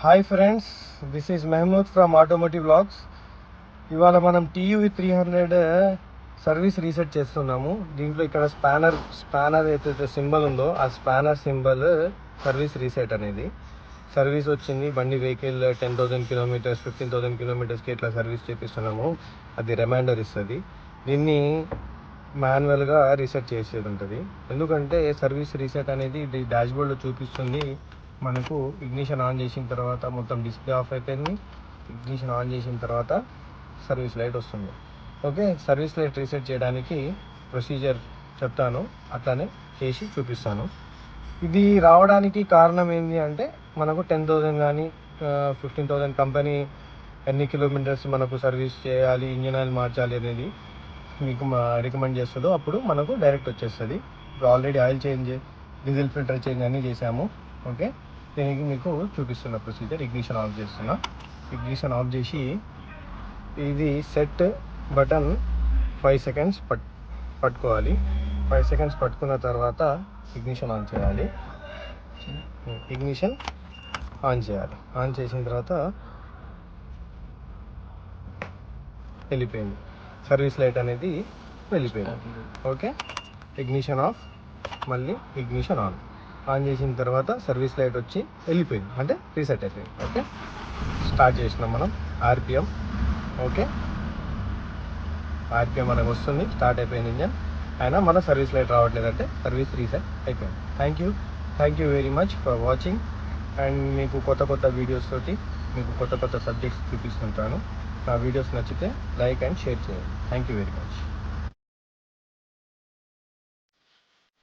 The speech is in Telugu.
Hi friends, this is Mehmood from automotive vlogs. ఇవాళ మనం టీయూవి 300 సర్వీస్ రీసెట్ చేస్తున్నాము. దీంట్లో ఇక్కడ స్పానర్ ఏదైతే సింబల్ ఉందో ఆ స్పానర్ సింబల్ సర్వీస్ రీసెట్ అనేది. సర్వీస్ వచ్చింది, బండి వెహికల్ 10,000 కిలోమీటర్స్ 15,000 కిలోమీటర్స్కి ఇట్లా సర్వీస్ చేపిస్తున్నాము. అది రిమైండర్ ఇస్తుంది. దీన్ని మాన్యువల్గా రీసెట్ చేసేది ఉంటుంది. ఎందుకంటే సర్వీస్ రీసెట్ అనేది ఇది డాష్బోర్డ్లో చూపిస్తుంది. మనకు ఇగ్నిషన్ ఆన్ చేసిన తర్వాత మొత్తం డిస్ప్లే ఆఫ్ అయిపోయింది. ఇగ్నిషన్ ఆన్ చేసిన తర్వాత సర్వీస్ లైట్ వస్తుంది. ఓకే, సర్వీస్ లైట్ రీసెట్ చేయడానికి ప్రొసీజర్ చెప్తాను, అట్లానే చేసి చూపిస్తాను. ఇది రావడానికి కారణం ఏంటి అంటే మనకు 10,000 కానీ 15,000 కంపెనీ ఎన్ని కిలోమీటర్స్ మనకు సర్వీస్ చేయాలి, ఇంజిన్ ఆయిల్ మార్చాలి అనేది మీకు రికమెండ్ చేస్తుందో అప్పుడు మనకు డైరెక్ట్ వచ్చేస్తుంది. ఇప్పుడు already oil change, diesel filter change అన్నీ చేసాము. ఓకే, దీనికి మీకు చూపిస్తున్న ప్రొసీజర్. ఇగ్నిషన్ ఆఫ్ చేస్తున్నా. ఇగ్నిషన్ ఆఫ్ చేసి ఇది సెట్ బటన్ 5 సెకండ్స్ పట్టుకోవాలి. 5 సెకండ్స్ పట్టుకున్న తర్వాత ఇగ్నిషన్ ఆన్ చేయాలి. ఇగ్నిషన్ ఆన్ చేయాలి. ఆన్ చేసిన తర్వాత వెళ్ళిపోయింది, సర్వీస్ లైట్ అనేది వెళ్ళిపోయింది. ఓకే, ఇగ్నిషన్ ఆఫ్, మళ్ళీ ఇగ్నిషన్ ఆన్ చేసిన తర్వాత సర్వీస్ లైట్ వచ్చి వెళ్ళిపోయింది, అంటే రీసెట్ అయిపోయింది. ఓకే, స్టార్ట్ చేసినాం మనం ఆర్పిఎం. ఓకే, ఆర్పిఎం మనకు వస్తుంది, స్టార్ట్ అయిపోయింది ఇంజన్. అయినా మన సర్వీస్ లైట్ రావట్లేదు, అంటే సర్వీస్ రీసెట్ అయిపోయింది. Thank you very much for watching. And మీకు కొత్త వీడియోస్ తోటి మీకు కొత్త సబ్జెక్ట్స్ చూపిస్తుంటాను. నా వీడియోస్ నచ్చితే లైక్ అండ్ షేర్ చేయండి. Thank you very much.